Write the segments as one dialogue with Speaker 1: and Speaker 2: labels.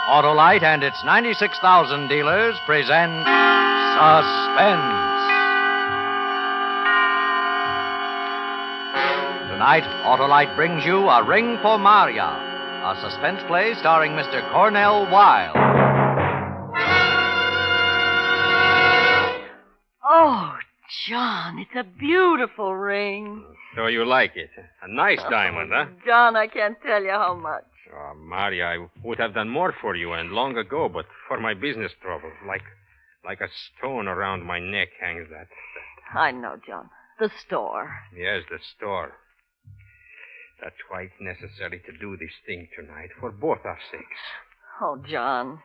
Speaker 1: Autolite and its 96,000 dealers present Suspense. Tonight, Autolite brings you A Ring for Marya, a suspense play starring Mr. Cornell Wilde.
Speaker 2: Oh, John, it's a beautiful ring.
Speaker 3: So you like it. A nice diamond, huh?
Speaker 2: John, I can't tell you how much.
Speaker 3: Oh, Marya, I would have done more for you and long ago, but for my business troubles, like a stone around my neck hangs that.
Speaker 2: I know, John. The store.
Speaker 3: Yes, the store. That's why it's necessary to do this thing tonight, for both our sakes.
Speaker 2: Oh, John,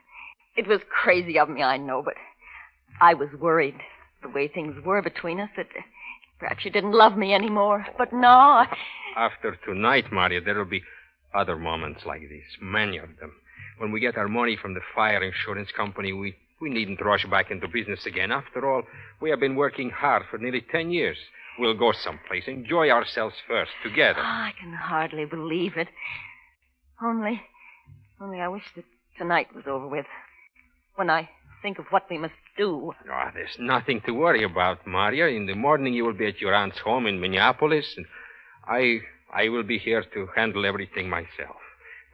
Speaker 2: it was crazy of me, I know, but I was worried the way things were between us that perhaps you didn't love me anymore. But no,
Speaker 3: After tonight, Marya, there will be other moments like this, many of them. When we get our money from the fire insurance company, we needn't rush back into business again. After all, we have been working hard for nearly 10 years. We'll go someplace, enjoy ourselves first, together.
Speaker 2: I can hardly believe it. Only I wish that tonight was over with. When I think of what we must do.
Speaker 3: Oh, there's nothing to worry about, Marya. In the morning, you will be at your aunt's home in Minneapolis, and I will be here to handle everything myself.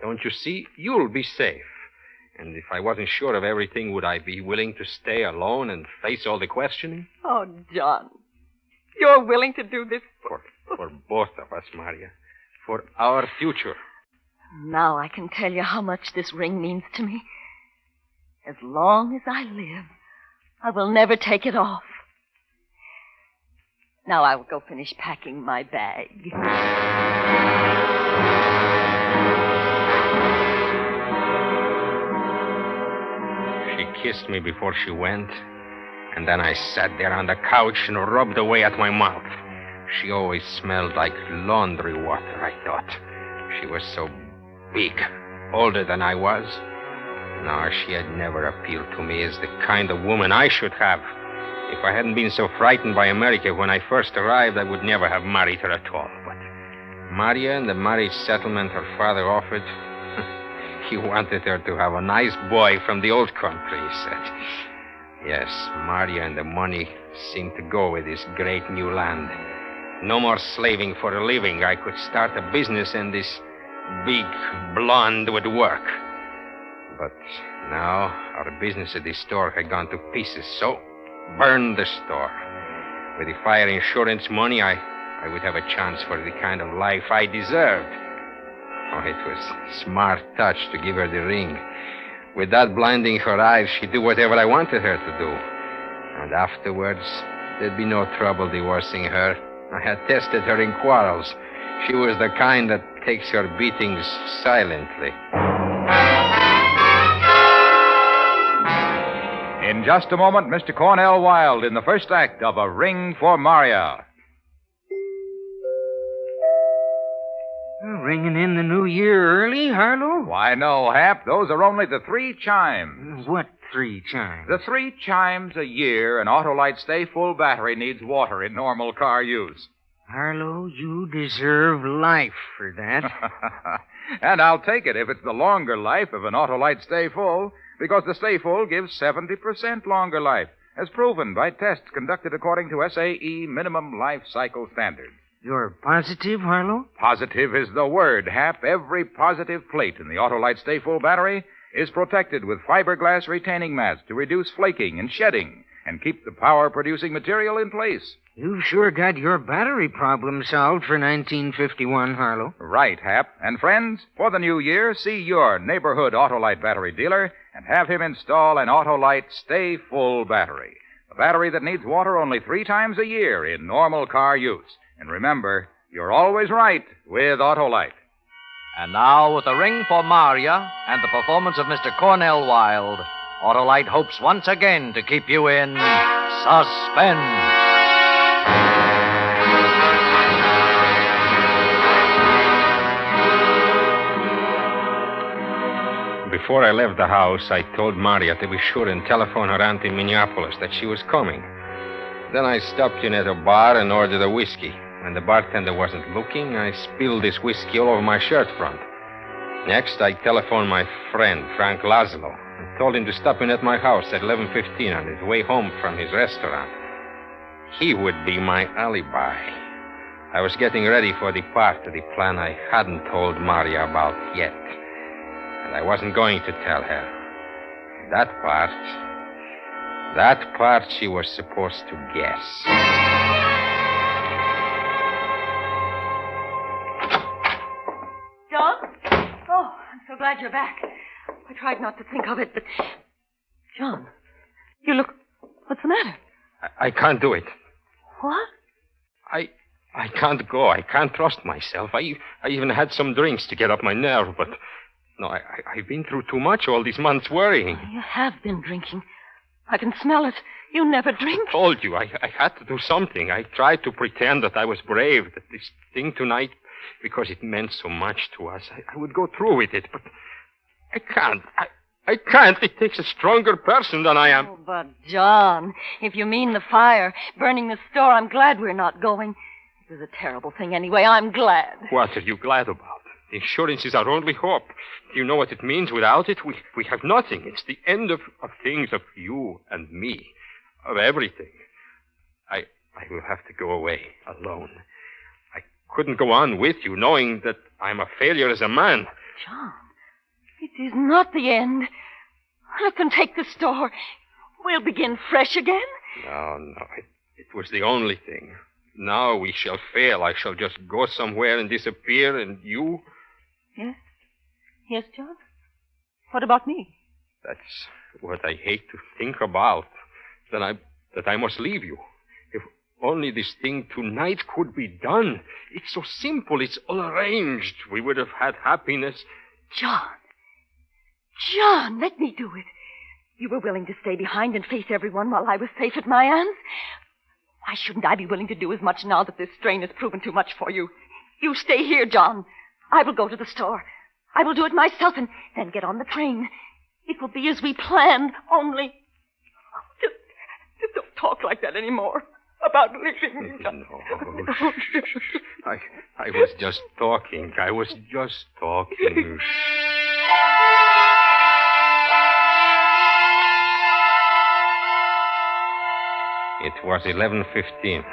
Speaker 3: Don't you see? You'll be safe. And if I wasn't sure of everything, would I be willing to stay alone and face all the questioning?
Speaker 2: Oh, John, you're willing to do this
Speaker 3: For both of us, Marya. For our future.
Speaker 2: Now I can tell you how much this ring means to me. As long as I live, I will never take it off. Now I will go finish packing my bag.
Speaker 3: She kissed me before she went, and then I sat there on the couch and rubbed away at my mouth. She always smelled like laundry water, I thought. She was so big, older than I was. No, she had never appealed to me as the kind of woman I should have. If I hadn't been so frightened by America when I first arrived, I would never have married her at all. But Marya and the marriage settlement her father offered, he wanted her to have a nice boy from the old country, he said. Yes, Marya and the money seemed to go with this great new land. No more slaving for a living. I could start a business and this big blonde would work. But now our business at the store had gone to pieces, so burn the store. With the fire insurance money, I would have a chance for the kind of life I deserved. Oh, it was a smart touch to give her the ring. With that blinding her eyes, she'd do whatever I wanted her to do. And afterwards, there'd be no trouble divorcing her. I had tested her in quarrels. She was the kind that takes her beatings silently.
Speaker 4: In just a moment, Mr. Cornell Wilde in the first act of A Ring for Marya.
Speaker 5: Ringing in the new year early, Harlow?
Speaker 4: Why, no, Hap. Those are only the 3 chimes.
Speaker 5: What 3 chimes?
Speaker 4: The 3 chimes a year an Autolite Stay Full battery needs water in normal car use.
Speaker 5: Harlow, you deserve life for that.
Speaker 4: And I'll take it if it's the longer life of an Autolite Stay Full, because the Stay Full gives 70% longer life, as proven by tests conducted according to SAE minimum life cycle standards.
Speaker 5: You're positive, Harlow?
Speaker 4: Positive is the word, Hap. Every positive plate in the Autolite Stay Full battery is protected with fiberglass retaining mats to reduce flaking and shedding and keep the power-producing material in place.
Speaker 5: You've sure got your battery problem solved for 1951, Harlow.
Speaker 4: Right, Hap. And friends, for the new year, see your neighborhood Autolite battery dealer and have him install an Autolite Stay Full battery. A battery that needs water only 3 times a year in normal car use. And remember, you're always right with Autolite.
Speaker 1: And now, with A Ring for Marya and the performance of Mr. Cornell Wilde, Autolite hopes once again to keep you in suspense.
Speaker 3: Before I left the house, I told Marya to be sure and telephone her aunt in Minneapolis that she was coming. Then I stopped in at a bar and ordered a whiskey. When the bartender wasn't looking, I spilled this whiskey all over my shirt front. Next, I telephoned my friend, Frank Laszlo, and told him to stop in at my house at 11:15 on his way home from his restaurant. He would be my alibi. I was getting ready for the part of the plan I hadn't told Marya about yet. And I wasn't going to tell her. That part she was supposed to guess.
Speaker 2: John? Oh, I'm so glad you're back. I tried not to think of it, but... John, you look... What's the matter?
Speaker 3: I can't do it.
Speaker 2: What?
Speaker 3: I can't go. I can't trust myself. I even had some drinks to get up my nerve, but... No, I've been through too much all these months worrying.
Speaker 2: You have been drinking. I can smell it. You never drink.
Speaker 3: I told you, I had to do something. I tried to pretend that I was brave, that this thing tonight, because it meant so much to us, I would go through with it, but I can't. I can't. It takes a stronger person than I am.
Speaker 2: Oh, but, John, if you mean the fire, burning the store, I'm glad we're not going. It was a terrible thing anyway. I'm glad.
Speaker 3: What are you glad about? The insurance is our only hope. Do you know what it means? Without it, we have nothing. It's the end of things, of you and me, of everything. I will have to go away alone. I couldn't go on with you knowing that I'm a failure as a man.
Speaker 2: John, it is not the end. I can take the store. We'll begin fresh again.
Speaker 3: No. It was the only thing. Now we shall fail. I shall just go somewhere and disappear, and you...
Speaker 2: Yes? Yes, John? What about me?
Speaker 3: That's what I hate to think about. That I must leave you. If only this thing tonight could be done. It's so simple. It's all arranged. We would have had happiness.
Speaker 2: John, let me do it. You were willing to stay behind and face everyone while I was safe at my aunt's. Why shouldn't I be willing to do as much now that this strain has proven too much for you? You stay here, John. I will go to the store. I will do it myself and then get on the train. It will be as we planned, only... Just don't talk like that anymore about leaving me.
Speaker 3: No. I was just talking. It was 11:15.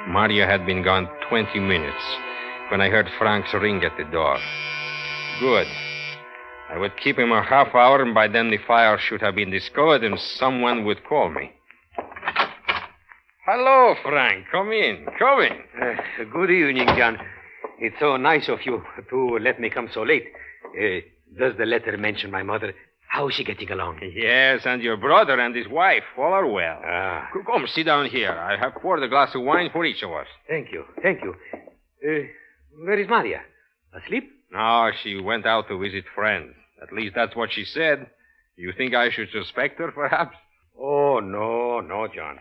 Speaker 3: Marya had been gone 20 minutes when I heard Frank's ring at the door. Good. I would keep him a half hour, and by then the fire should have been discovered, and someone would call me. Hello, Frank. Come in.
Speaker 6: Good evening, John. It's so nice of you to let me come so late. Does the letter mention my mother? How is she getting along?
Speaker 3: Yes, and your brother and his wife all are well. Come, sit down here. I have poured a glass of wine for each of us.
Speaker 6: Thank you. Where is Marya? Asleep?
Speaker 3: No, she went out to visit friends. At least that's what she said. You think I should suspect her, perhaps?
Speaker 6: Oh, no, John.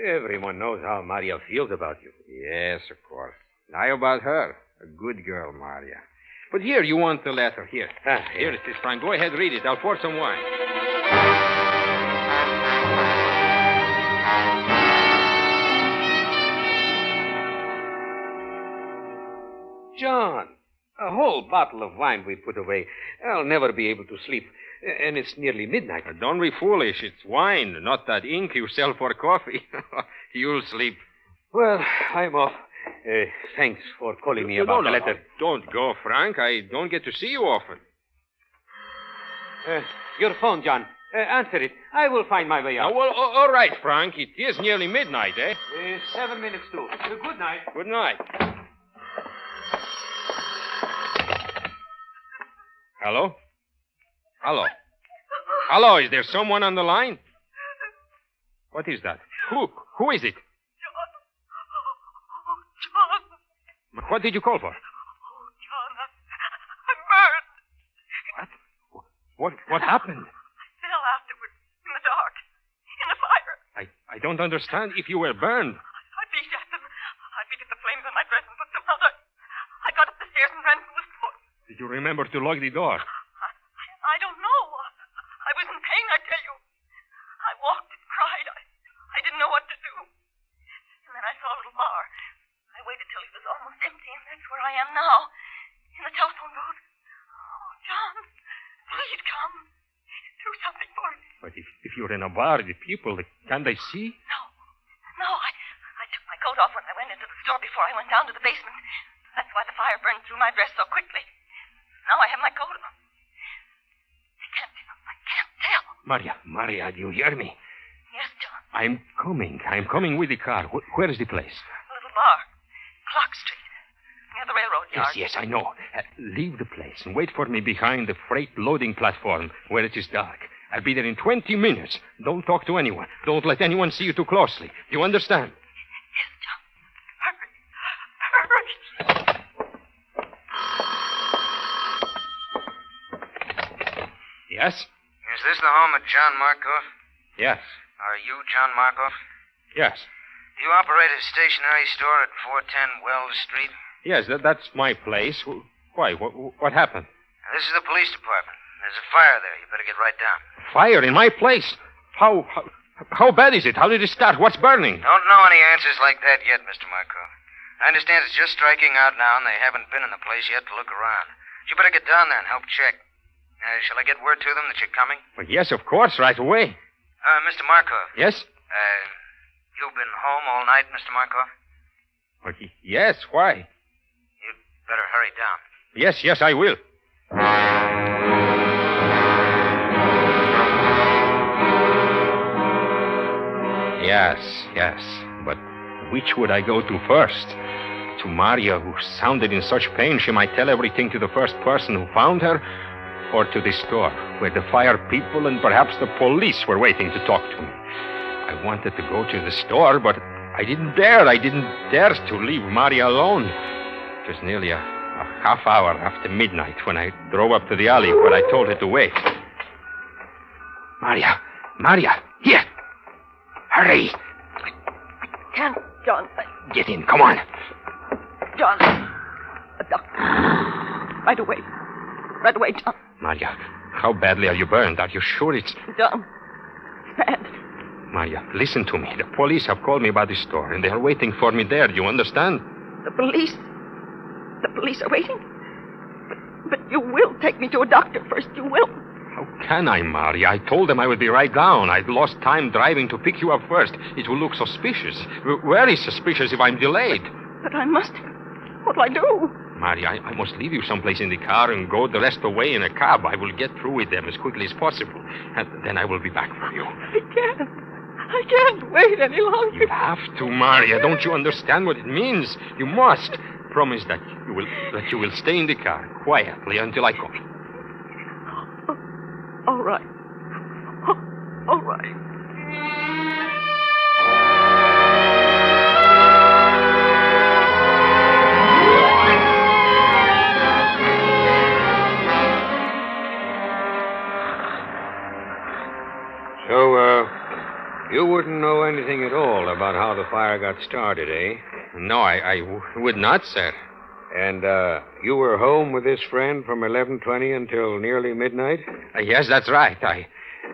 Speaker 6: Everyone knows how Marya feels about you.
Speaker 3: Yes, of course. Now about her. A good girl, Marya. But here, you want the letter. Here. Here it is, Frank. Go ahead, read it. I'll pour some wine.
Speaker 6: John, a whole bottle of wine we put away. I'll never be able to sleep. And it's nearly midnight.
Speaker 3: Don't be foolish. It's wine, not that ink you sell for coffee. You'll sleep.
Speaker 6: Well, I'm off. Thanks for calling me about the letter.
Speaker 3: Don't go, Frank. I don't get to see you often.
Speaker 6: Your phone, John. Answer it. I will find my way out.
Speaker 3: Oh, well, all right, Frank. It is nearly midnight, eh?
Speaker 6: 7 minutes to. Good night.
Speaker 3: Good night. Hello? Hello, is there someone on the line? What is that? Who is it?
Speaker 2: John.
Speaker 3: What did you call for?
Speaker 2: Oh, John, I'm burned.
Speaker 3: What happened?
Speaker 2: I fell afterwards in the dark, in the fire.
Speaker 3: I don't understand. If you were burned.
Speaker 2: I beat at them. I beat at the flames on my dress and put them out. I got up the stairs and ran from the store.
Speaker 3: Did you remember to lock the door?
Speaker 2: I don't know. I was in pain, I tell you. I walked and cried. I didn't know what to do. And then I saw a little bar. I waited till it was almost empty, and that's where I am now. In the telephone booth. Oh, John. Tom, do something for me.
Speaker 3: But if you're in a bar, the people, can they see?
Speaker 2: No, I took my coat off when I went into the store before I went down to the basement. That's why the fire burned through my dress so quickly. Now I have my coat on. I can't tell.
Speaker 3: Marya, do you hear me?
Speaker 2: Yes, John.
Speaker 3: I'm coming with the car. Where is the place?
Speaker 2: A little bar. Clock Street. Near the railroad yard.
Speaker 3: Yes, I know. Leave the place and wait for me behind the freight loading platform where it is dark. I'll be there in 20 minutes. Don't talk to anyone. Don't let anyone see you too closely. You understand?
Speaker 2: Yes, John. Hurry.
Speaker 3: Yes?
Speaker 5: Is this the home of John Markov?
Speaker 3: Yes.
Speaker 5: Are you John Markov?
Speaker 3: Yes.
Speaker 5: Do you operate a stationery store at 410 Wells Street?
Speaker 3: Yes, that's my place. Why? What happened?
Speaker 5: This is the police department. There's a fire there. You better get right down.
Speaker 3: Fire in my place? How bad is it? How did it start? What's burning?
Speaker 5: Don't know any answers like that yet, Mr. Markov. I understand it's just striking out now, and they haven't been in the place yet to look around. You better get down there and help check. Shall I get word to them that you're coming?
Speaker 3: Well, yes, of course, right away.
Speaker 5: Mr. Markov.
Speaker 3: Yes?
Speaker 5: You've been home all night, Mr. Markov?
Speaker 3: Well, yes, why?
Speaker 5: You'd better hurry down.
Speaker 3: Yes, I will. Yes. But which would I go to first? To Marya, who sounded in such pain she might tell everything to the first person who found her? Or to the store, where the fire people and perhaps the police were waiting to talk to me? I wanted to go to the store, but I didn't dare. I didn't dare to leave Marya alone. It was nearly a half hour after midnight when I drove up to the alley where I told her to wait. Marya, here. Hurry.
Speaker 2: I can't, John.
Speaker 3: Get in, come on.
Speaker 2: John. A doctor. Right away, John.
Speaker 3: Marya, how badly are you burned? Are you sure it's...
Speaker 2: John, it's bad.
Speaker 3: Marya, listen to me. The police have called me about the store, and they are waiting for me there. Do you understand?
Speaker 2: The police are waiting? But you will take me to a doctor first. You will.
Speaker 3: How can I, Marya? I told them I would be right down. I'd lost time driving to pick you up first. It will look suspicious. Very suspicious if I'm delayed.
Speaker 2: But I must. What'll I do?
Speaker 3: Marya, I must leave you someplace in the car and go the rest of the way in a cab. I will get through with them as quickly as possible. And then I will be back for you.
Speaker 2: I can't wait any longer.
Speaker 3: You have to, Marya. Don't you understand what it means? You must. Promise that you will stay in the car quietly until I call.
Speaker 2: All right. All right.
Speaker 6: So, you wouldn't know anything at all about how the fire got started, eh?
Speaker 3: No, I would not, sir.
Speaker 6: And, you were home with this friend from 11:20 until nearly midnight?
Speaker 3: Yes, that's right.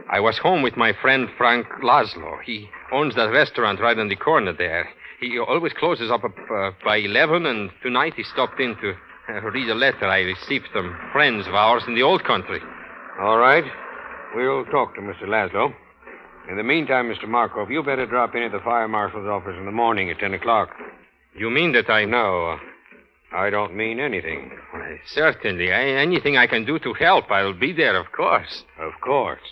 Speaker 3: I was home with my friend Frank Laszlo. He owns that restaurant right on the corner there. He always closes up by 11, and tonight he stopped in to read a letter I received from friends of ours in the old country.
Speaker 6: All right. We'll talk to Mr. Laszlo. In the meantime, Mr. Markov, you better drop in at the fire marshal's office in the morning at 10 o'clock.
Speaker 3: You mean that I...
Speaker 6: No, I don't mean anything.
Speaker 3: Certainly. Anything I can do to help, I'll be there, of course.
Speaker 6: Of course.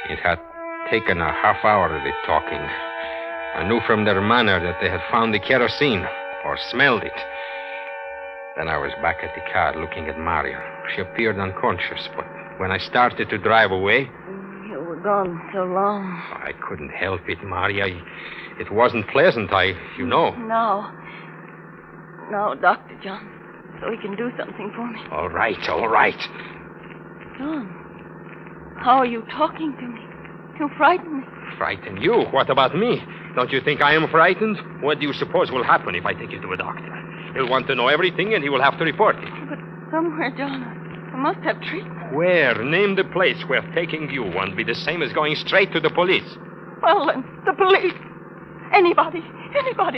Speaker 3: It had taken a half hour of the talking. I knew from their manner that they had found the kerosene, or smelled it. Then I was back at the car looking at Marya. She appeared unconscious, but when I started to drive away...
Speaker 2: You were gone so long.
Speaker 3: I couldn't help it, Marya. It wasn't pleasant, you know.
Speaker 2: Now, Dr. John, so he can do something for me.
Speaker 3: All right.
Speaker 2: John, how are you talking to me? You frighten me.
Speaker 3: Frighten you? What about me? Don't you think I am frightened? What do you suppose will happen if I take you to a doctor? He'll want to know everything, and he will have to report it.
Speaker 2: But somewhere, John, I must have treatment.
Speaker 3: Where? Name the place where taking you won't be the same as going straight to the police.
Speaker 2: Well, then, the police. Anybody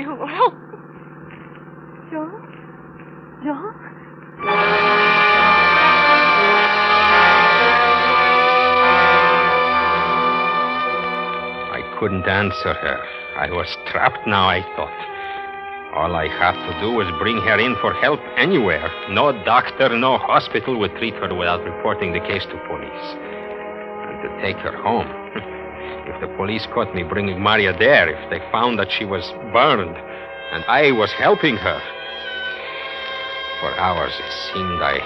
Speaker 2: who will help. John? John?
Speaker 3: I couldn't answer her. I was trapped now, I thought. All I had to do was bring her in for help anywhere. No doctor, no hospital would treat her without reporting the case to police. And to take her home. If the police caught me bringing Marya there, if they found that she was burned, and I was helping her. For hours, it seemed, I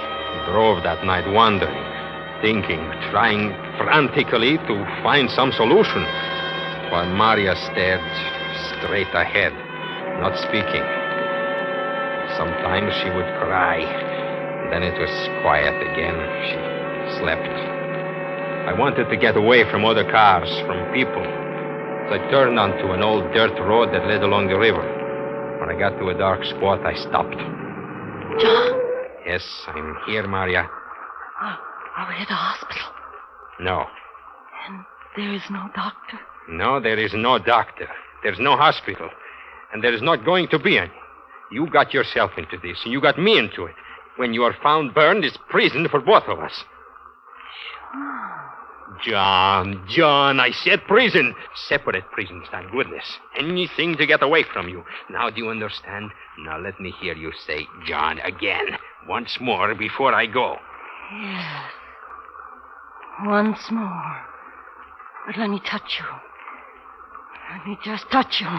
Speaker 3: drove that night wandering, thinking, trying frantically to find some solution, while Marya stared straight ahead, not speaking. Sometimes she would cry. Then it was quiet again. She slept. I wanted to get away from other cars, from people. So I turned onto an old dirt road that led along the river. When I got to a dark spot, I stopped.
Speaker 2: John?
Speaker 3: Yes, I'm here, Marya.
Speaker 2: Are we at the hospital?
Speaker 3: No.
Speaker 2: And there is no doctor?
Speaker 3: No, there is no doctor. There's no hospital. And there is not going to be any. You got yourself into this, and you got me into it. When you are found burned, it's prison for both of us. John, I said prison. Separate prisons, thank goodness. Anything to get away from you. Now, do you understand? Now, let me hear you say John again. Once more before I go.
Speaker 2: Yes. Once more. But let me touch you. Let me just touch you.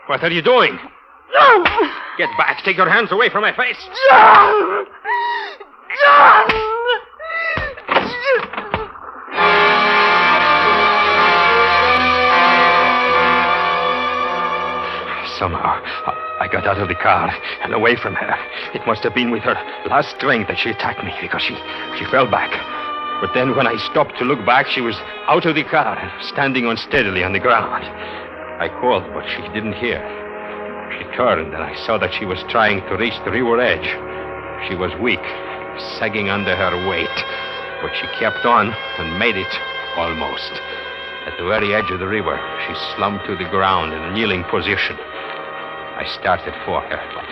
Speaker 3: What are you doing?
Speaker 2: No!
Speaker 3: Get back. Take your hands away from my face.
Speaker 2: John! John!
Speaker 3: Somehow, I got out of the car and away from her. It must have been with her last strength that she attacked me, because she fell back. But then when I stopped to look back, she was out of the car and standing unsteadily on the ground. I called, but she didn't hear. She turned, and I saw that she was trying to reach the river edge. She was weak, sagging under her weight, but she kept on and made it almost. At the very edge of the river, she slumped to the ground in a kneeling position. I started for her, but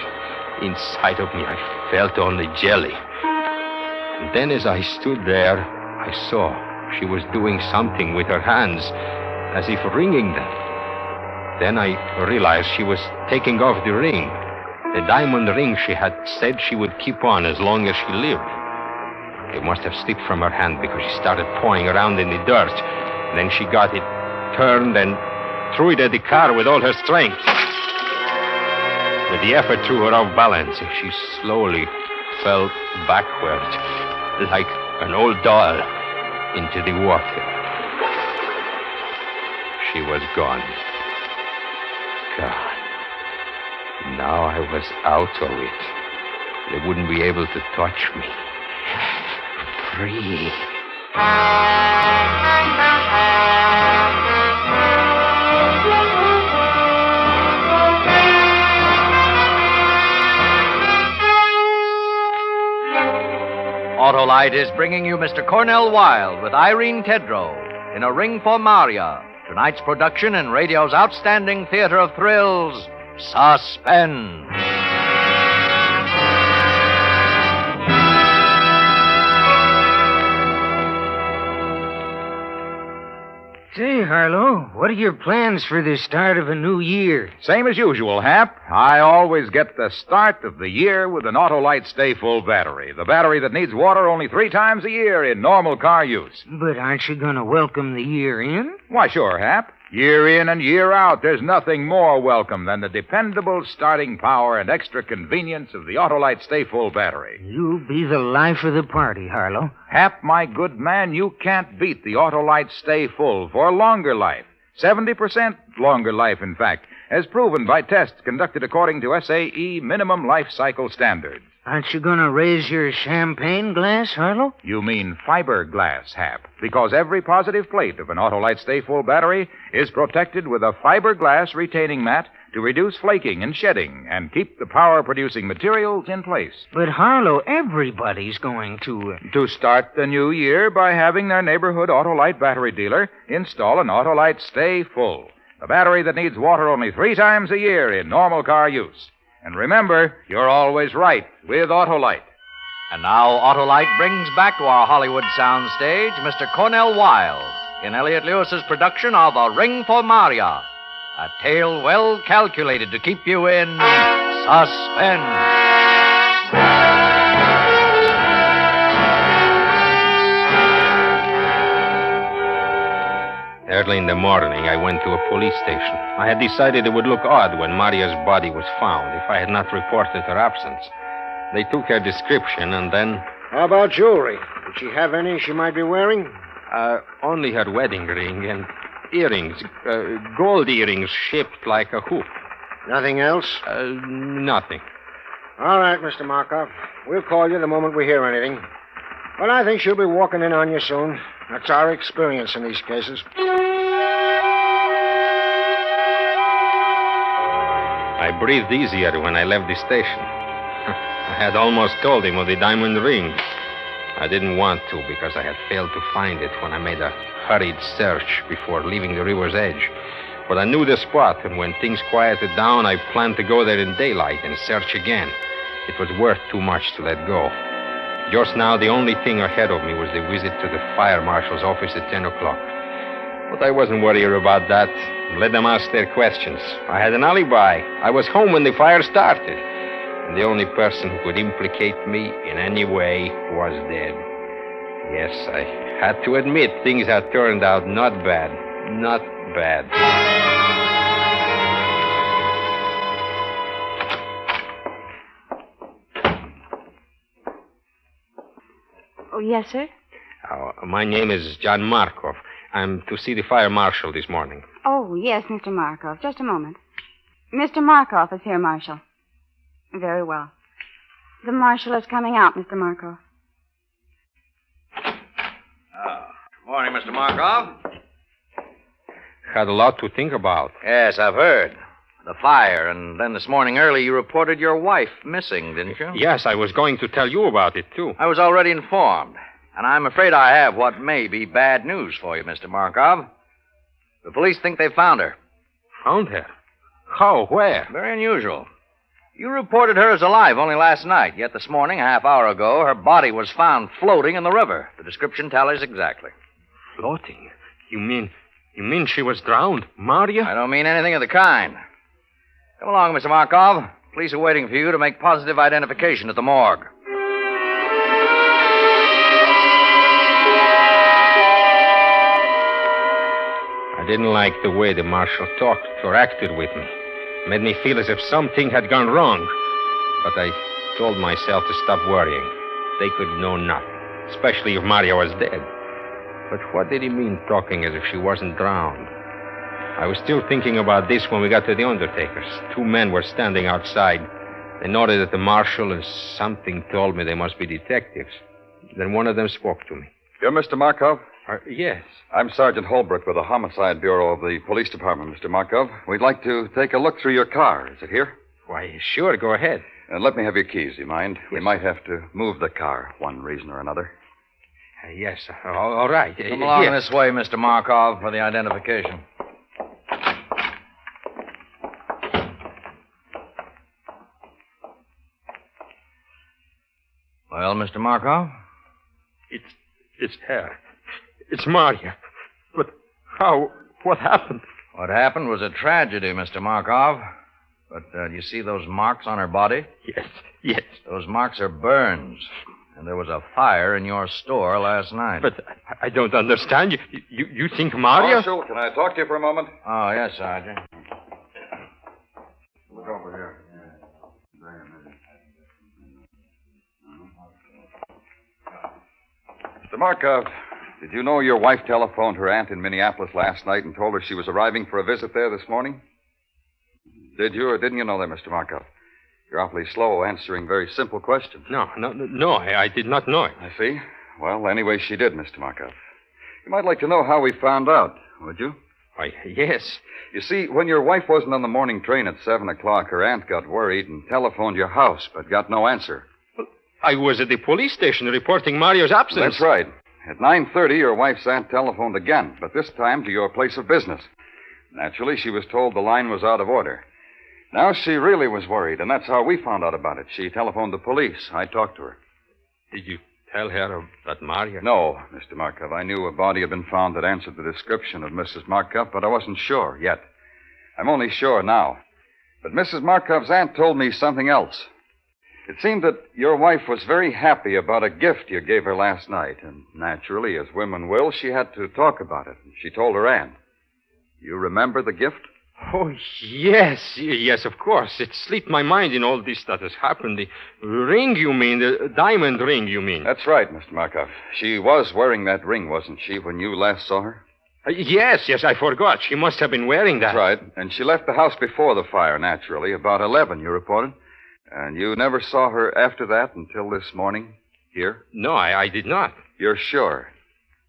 Speaker 3: inside of me I felt only jelly. And then as I stood there, I saw she was doing something with her hands, as if wringing them. Then I realized she was taking off the ring, the diamond ring she had said she would keep on as long as she lived. It must have slipped from her hand because she started pawing around in the dirt. Then she got it, turned, and threw it at the car with all her strength. With the effort threw her off balance, and she slowly fell backward, like an old doll, into the water. She was gone. God. Now I was out of it. They wouldn't be able to touch me. Free.
Speaker 1: Autolite is bringing you Mr. Cornell Wilde with Irene Tedrow in A Ring for Marya, tonight's production in radio's outstanding theater of thrills, Suspense.
Speaker 7: Say, Harlow, what are your plans for the start of a new year?
Speaker 4: Same as usual, Hap. I always get the start of the year with an Autolite Stay Full battery. The battery that needs water only 3 times a year in normal car use.
Speaker 7: But aren't you going to welcome the year in?
Speaker 4: Why, sure, Hap. Year in and year out, there's nothing more welcome than the dependable starting power and extra convenience of the Autolite Stay Full battery.
Speaker 7: You'll be the life of the party, Harlow.
Speaker 4: Hap, my good man, you can't beat the Autolite Stay Full for longer life. 70% longer life, in fact, as proven by tests conducted according to SAE minimum life cycle standards.
Speaker 7: Aren't you going to raise your champagne glass, Harlow?
Speaker 4: You mean fiberglass, Hap, because every positive plate of an Autolite Stay Full battery is protected with a fiberglass retaining mat to reduce flaking and shedding and keep the power-producing materials in place.
Speaker 7: But, Harlow, everybody's going to...
Speaker 4: To start the new year by having their neighborhood Autolite battery dealer install an Autolite Stay Full, a battery that needs water only 3 times a year in normal car use. And remember, you're always right with Autolite.
Speaker 1: And now Autolite brings back to our Hollywood soundstage Mr. Cornell Wilde in Elliot Lewis's production of A Ring for Marya, a tale well calculated to keep you in suspense.
Speaker 3: Early in the morning, I went to a police station. I had decided it would look odd when Marya's body was found if I had not reported her absence. They took her description and then...
Speaker 7: How about jewelry? Did she have any she might be wearing?
Speaker 3: Only her wedding ring and earrings. Gold earrings shaped like a hoop.
Speaker 7: Nothing else?
Speaker 3: Nothing.
Speaker 7: All right, Mr. Markov. We'll call you the moment we hear anything. But I think she'll be walking in on you soon. That's our experience in these cases.
Speaker 3: I breathed easier when I left the station. I had almost told him of the diamond ring. I didn't want to because I had failed to find it when I made a hurried search before leaving the river's edge. But I knew the spot, and when things quieted down, I planned to go there in daylight and search again. It was worth too much to let go. Just now, the only thing ahead of me was the visit to the fire marshal's office at 10 o'clock. But I wasn't worried about that. Let them ask their questions. I had an alibi. I was home when the fire started. And the only person who could implicate me in any way was dead. Yes, I had to admit things had turned out not bad. Not bad.
Speaker 8: Oh, yes, sir?
Speaker 3: My name is John Markov. I'm to see the fire marshal this morning.
Speaker 8: Oh, yes, Mr. Markov. Just a moment. Mr. Markov is here, Marshal. Very well. The marshal is coming out, Mr. Markov.
Speaker 1: Morning, Mr. Markov.
Speaker 3: Had a lot to think about.
Speaker 1: Yes, I've heard. The fire, and then this morning early you reported your wife missing, didn't you?
Speaker 3: Yes, I was going to tell you about it, too.
Speaker 1: I was already informed, and I'm afraid I have what may be bad news for you, Mr. Markov. The police think they found her.
Speaker 3: Found her? How? Where?
Speaker 1: Very unusual. You reported her as alive only last night, yet this morning, a half hour ago, her body was found floating in the river. The description tallies exactly.
Speaker 3: Floating? You mean she was drowned? Marya?
Speaker 1: I don't mean anything of the kind. Come along, Mr. Markov. Police are waiting for you to make positive identification at the morgue.
Speaker 3: I didn't like the way the marshal talked or acted with me. It made me feel as if something had gone wrong. But I told myself to stop worrying. They could know nothing, especially if Marya was dead. But what did he mean talking as if she wasn't drowned? I was still thinking about this when we got to the undertaker's. Two men were standing outside. They nodded at the marshal, and something told me they must be detectives. Then one of them spoke to me.
Speaker 9: You're Mr. Markov?
Speaker 3: Yes.
Speaker 9: I'm Sergeant Holbrook with the Homicide Bureau of the Police Department, Mr. Markov. We'd like to take a look through your car. Is it here?
Speaker 3: Why, sure, go ahead.
Speaker 9: Let me have your keys, do you mind?
Speaker 3: Yes.
Speaker 9: We might have to move the car, one reason or another.
Speaker 3: Yes, all right.
Speaker 1: Come along
Speaker 3: Yes.
Speaker 1: this way, Mr. Markov, for the identification. Well, Mr. Markov?
Speaker 3: It's her. It's Marya. But how? What happened?
Speaker 1: What happened was a tragedy, Mr. Markov. But you see those marks on her body?
Speaker 3: Yes.
Speaker 1: Those marks are burns. And there was a fire in your store last night.
Speaker 3: But I don't understand. You think Marya?
Speaker 9: Marshal, can I talk to you for a moment?
Speaker 1: Oh, yes, Sergeant.
Speaker 9: Look over here. Mr. Markov, did you know your wife telephoned her aunt in Minneapolis last night and told her she was arriving for a visit there this morning? Did you or didn't you know that, Mr. Markov? You're awfully slow answering very simple questions.
Speaker 3: No, I did not know it.
Speaker 9: I see. Well, anyway, she did, Mr. Markov. You might like to know how we found out, would you?
Speaker 3: Why, yes.
Speaker 9: You see, when your wife wasn't on the morning train at 7 o'clock, her aunt got worried and telephoned your house, but got no answer.
Speaker 3: I was at the police station reporting Marya's absence.
Speaker 9: That's right. At 9:30, your wife's aunt telephoned again, but this time to your place of business. Naturally, she was told the line was out of order. Now she really was worried, and that's how we found out about it. She telephoned the police. I talked to her.
Speaker 3: Did you tell her about Marya?
Speaker 9: No, Mr. Markov. I knew a body had been found that answered the description of Mrs. Markov, but I wasn't sure yet. I'm only sure now. But Mrs. Markov's aunt told me something else. It seemed that your wife was very happy about a gift you gave her last night, and naturally, as women will, she had to talk about it. She told her aunt. You remember the gift?
Speaker 3: Oh, yes, of course. It slipped my mind in all this that has happened. The ring, you mean? The diamond ring, you mean?
Speaker 9: That's right, Mr. Markov. She was wearing that ring, wasn't she, when you last saw her?
Speaker 3: Yes, I forgot. She must have been wearing that.
Speaker 9: That's right. And she left the house before the fire, naturally, about 11, you reported. And you never saw her after that until this morning, here?
Speaker 3: No, I did not.
Speaker 9: You're sure?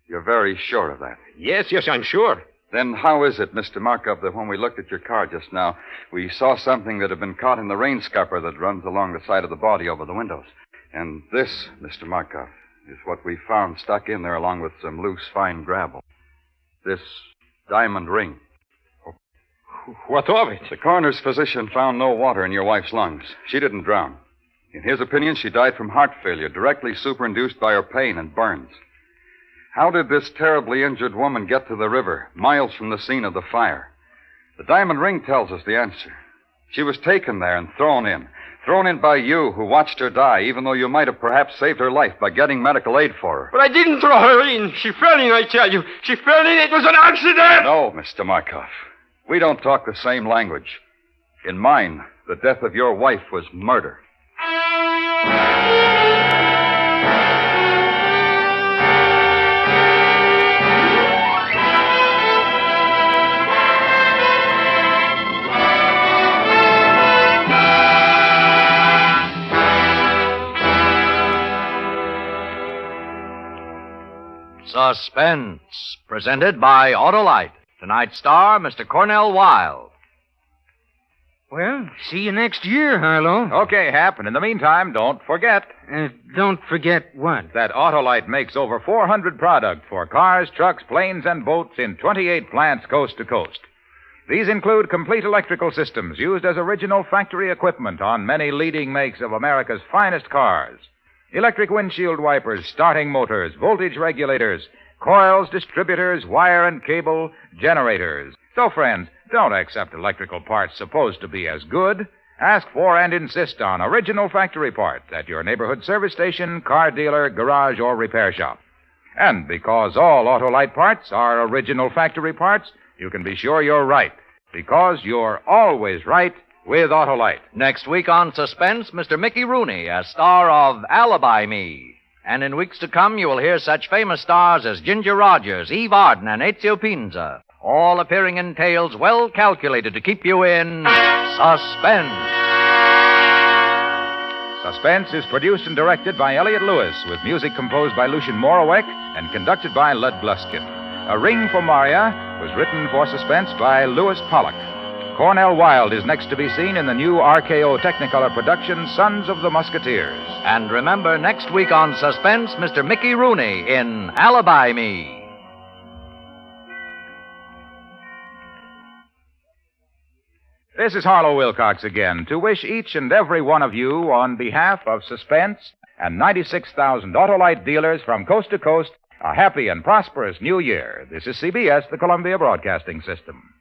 Speaker 9: You're very sure of that?
Speaker 3: Yes, I'm sure.
Speaker 9: Then how is it, Mr. Markov, that when we looked at your car just now, we saw something that had been caught in the rain scupper that runs along the side of the body over the windows? And this, Mr. Markov, is what we found stuck in there along with some loose, fine gravel. This diamond ring.
Speaker 3: What of it?
Speaker 9: The coroner's physician found no water in your wife's lungs. She didn't drown. In his opinion, she died from heart failure, directly superinduced by her pain and burns. How did this terribly injured woman get to the river, miles from the scene of the fire? The diamond ring tells us the answer. She was taken there and thrown in. Thrown in by you, who watched her die, even though you might have perhaps saved her life by getting medical aid for her.
Speaker 3: But I didn't throw her in. She fell in, I tell you. She fell in. It was an accident.
Speaker 9: No, Mr. Markov. We don't talk the same language. In mine, the death of your wife was murder.
Speaker 1: Suspense, presented by Autolite. Tonight's star, Mr. Cornell Wilde.
Speaker 6: Well, see you next year, Harlow.
Speaker 4: Okay, Hap, and in the meantime, don't forget
Speaker 6: Don't forget what?
Speaker 4: that Autolite makes over 400 products for cars, trucks, planes, and boats in 28 plants coast to coast. These include complete electrical systems used as original factory equipment on many leading makes of America's finest cars. Electric windshield wipers, starting motors, voltage regulators, coils, distributors, wire and cable, generators. So, friends, don't accept electrical parts supposed to be as good. Ask for and insist on original factory parts at your neighborhood service station, car dealer, garage, or repair shop. And because all Autolite parts are original factory parts, you can be sure you're right, because you're always right with Autolite.
Speaker 1: Next week on Suspense, Mr. Mickey Rooney as star of Alibi Me. And in weeks to come, you will hear such famous stars as Ginger Rogers, Eve Arden, and Ezio Pinza, all appearing in tales well calculated to keep you in suspense.
Speaker 4: Suspense is produced and directed by Elliott Lewis, with music composed by Lucien Moraweck and conducted by Lud Gluskin. A Ring for Marya was written for Suspense by Louis Pollock. Cornell Wilde is next to be seen in the new RKO Technicolor production, Sons of the Musketeers.
Speaker 1: And remember, next week on Suspense, Mr. Mickey Rooney in Alibi Me.
Speaker 4: This is Harlow Wilcox again to wish each and every one of you, on behalf of Suspense and 96,000 Autolite dealers from coast to coast, a happy and prosperous new year. This is CBS, the Columbia Broadcasting System.